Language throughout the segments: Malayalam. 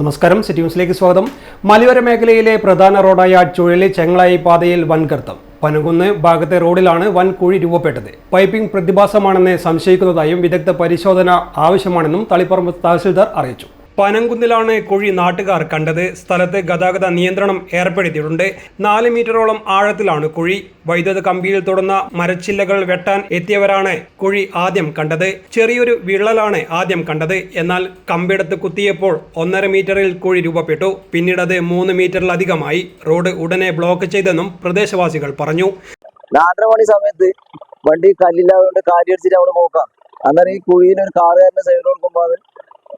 നമസ്കാരം, സിറ്റി ന്യൂസിലേക്ക് സ്വാഗതം. മലയോര മേഖലയിലെ പ്രധാന റോഡായ ചുഴലി ചെങ്ങളായി പാതയിൽ വൻ ഗർത്തം. പനകുന്ന് ഭാഗത്തെ റോഡിലാണ് വൻ കുഴി രൂപപ്പെട്ടത്. പൈപ്പിംഗ് പ്രതിഭാസമാണെന്ന് സംശയിക്കുന്നതായും വിദഗ്ധ പരിശോധന ആവശ്യമാണെന്നും തളിപ്പറമ്പ് തഹസിൽദാർ അറിയിച്ചു. പനംകുന്നിലാണ് കുഴി നാട്ടുകാർ കണ്ടത്. സ്ഥലത്ത് ഗതാഗത നിയന്ത്രണം ഏർപ്പെടുത്തിയിട്ടുണ്ട്. 4 മീറ്ററോളം ആഴത്തിലാണ് കുഴി. വൈദ്യുത കമ്പിയിൽ തൊടുന്ന മരച്ചില്ലകൾ വെട്ടാൻ എത്തിയവരാണ് കുഴി ആദ്യം കണ്ടത്. ചെറിയൊരു വിള്ളലാണ് ആദ്യം കണ്ടത്. എന്നാൽ കമ്പെടുത്ത് കുത്തിയപ്പോൾ 1.5 മീറ്ററിൽ കുഴി രൂപപ്പെട്ടു. പിന്നീട് അത് 3 മീറ്ററിലധികമായി. റോഡ് ഉടനെ ബ്ലോക്ക് ചെയ്തെന്നും പ്രദേശവാസികൾ പറഞ്ഞു. 4:30 മണി സമയത്ത് വണ്ടി കല്ലില്ലാതുകൊണ്ട് കാലിയടിച്ചിട്ട് അവിടെ നോക്കാം. അന്നേരം ഈ കുഴിയിൽ ഒരു കാറുകാരന്റെ സൈഡ് കൊടുക്കുമ്പോൾ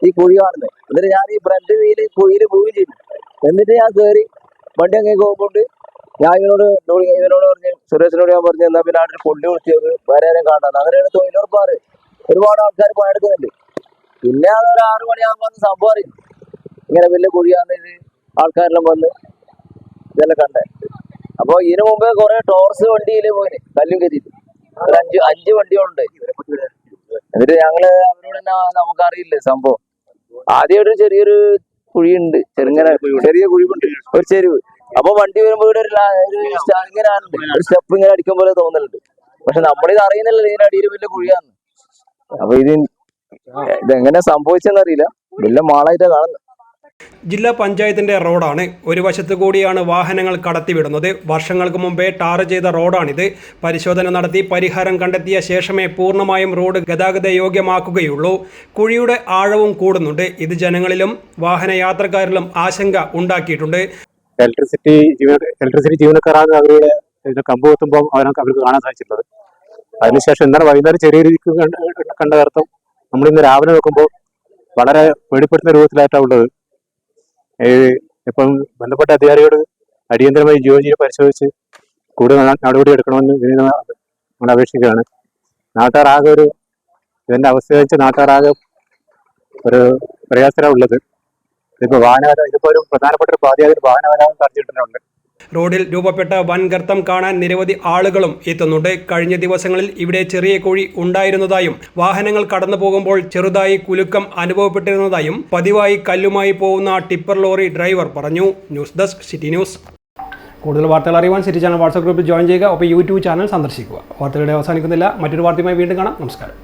ഈ കുഴി കാണുന്നത്. എന്നിട്ട് ഞാൻ ഈ ഫ്രണ്ട് വീല് കുഴിയിൽ പോവുകയും ചെയ്തു. എന്നിട്ട് ഞാൻ കയറി വണ്ടി അങ്ങേക്ക് പോകുമ്പോൾ ഞാൻ ഇവനോട് പറഞ്ഞു, സുരേഷിനോട് ഞാൻ പറഞ്ഞു, എന്നാൽ പിന്നെ അവിടെ പൊള്ളി വിളിച്ചത് വേറെ കാണാൻ. അങ്ങനെയാണ് തൊഴിലുറപ്പാറ്. ഒരുപാട് ആൾക്കാർ പണിയെടുക്കുന്നുണ്ട്. പിന്നെ അതൊരു 6 മണിയാകുമ്പോൾ വന്ന് സംഭവം അറിയും. ഇങ്ങനെ വലിയ കുഴിയാകുന്നത് ആൾക്കാരെല്ലാം വന്ന് ഇതെല്ലാം കണ്ടേ. അപ്പോൾ ഇതിനു മുമ്പേ കുറെ ടോർസ് വണ്ടിയിൽ പോയി കല്ലും കയറ്റിയിട്ട് ഒരു 5 വണ്ടികളുണ്ട്. എന്നിട്ട് ഞങ്ങള് അവരോട് തന്നെ നമുക്കറിയില്ലേ സംഭവം. ആദ്യം ഒരു ചെറിയൊരു കുഴിയുണ്ട്, ചെറിയ കുഴിവുണ്ട്, ഒരു ചെരുവ്. അപ്പൊ വണ്ടി വരുമ്പോ ഇവിടെ ഇങ്ങനെ ഒരു സ്റ്റെപ്പ് ഇങ്ങനെ അടിക്കും പോലെ തോന്നലുണ്ട്. പക്ഷെ നമ്മളിത് അറിയുന്നില്ലല്ലോ ഇതിന്റെ അടിയിൽ വലിയ കുഴിയാന്ന്. അപ്പൊ ഇതെങ്ങനെ സംഭവിച്ചെന്നറിയില്ല. വലിയ മാളായിട്ടാ കാണുന്നത്. ജില്ലാ പഞ്ചായത്തിന്റെ റോഡാണ്. ഒരു വശത്തു കൂടിയാണ് വാഹനങ്ങൾ കടത്തിവിടുന്നത്. വർഷങ്ങൾക്ക് മുമ്പേ ടാർ ചെയ്ത റോഡാണിത്. പരിശോധന നടത്തി പരിഹാരം കണ്ടെത്തിയ ശേഷമേ പൂർണ്ണമായും റോഡ് ഗതാഗത യോഗ്യമാക്കുകയുള്ളൂ. കുഴിയുടെ ആഴവും കൂടുന്നുണ്ട്. ഇത് ജനങ്ങളിലും വാഹനയാത്രക്കാരിലും ആശങ്ക ഉണ്ടാക്കിയിട്ടുണ്ട്. ഇലക്ട്രിസിറ്റി ജീവനക്കാരാണ് അവരുടെ കമ്പ് കുത്തുമ്പോൾ അവർക്ക് കാണാൻ സാധിച്ചിട്ടുള്ളത്. അതിനുശേഷം ഇന്നലെ വൈകുന്നേരം ചെറിയ രീതിക്ക് കണ്ട അർത്ഥം നമ്മളിന്ന് രാവിലെ നോക്കുമ്പോൾ വളരെ വെളിപ്പെടുത്തുന്ന രൂപത്തിലായിട്ടാണ് ഉള്ളത്. ഇപ്പം ബന്ധപ്പെട്ട അധികാരിയോട് അടിയന്തരമായി ജിയോജിയെ പരിശോധിച്ച് കൂടുതൽ നടപടി എടുക്കണമെന്ന് നമ്മൾ അപേക്ഷിക്കുകയാണ്. നാട്ടുകാരാകെ ഇതിന്റെ അവസ്ഥ വെച്ച് നാട്ടുകാരാകെ ഒരു പ്രയാസത്തിലാണ് ഉള്ളത്. ഇതിപ്പോ ഒരു പ്രധാനപ്പെട്ട ഒരു പാതയായ വാഹനഗതാഗതം തടഞ്ഞിട്ടുണ്ട്. റോഡിൽ രൂപപ്പെട്ട വൻ ഗർത്തം കാണാൻ നിരവധി ആളുകളും എത്തുന്നുണ്ട്. കഴിഞ്ഞ ദിവസങ്ങളിൽ ഇവിടെ ചെറിയ കുഴി ഉണ്ടായിരുന്നതായും വാഹനങ്ങൾ കടന്നു പോകുമ്പോൾ ചെറുതായി കുലുക്കം അനുഭവപ്പെട്ടിരുന്നതായും പതിവായി കല്ലുമായി പോകുന്ന ടിപ്പർ ലോറി ഡ്രൈവർ പറഞ്ഞു. News desk, city news. കൂടുതൽ വാർത്തകൾ അറിയുവാൻ സിറ്റി ചാനൽ വാട്സ്ആപ്പ് ഗ്രൂപ്പിൽ ജോയിൻ ചെയ്യുക. ഒപ്പം യൂട്യൂബ് ചാനൽ സന്ദർശിക്കുക. വാർത്തകളുടെ അവസാനിക്കുന്നില്ല. മറ്റൊരു വാർത്തയുമായി വീണ്ടും കാണാം. നമസ്കാരം.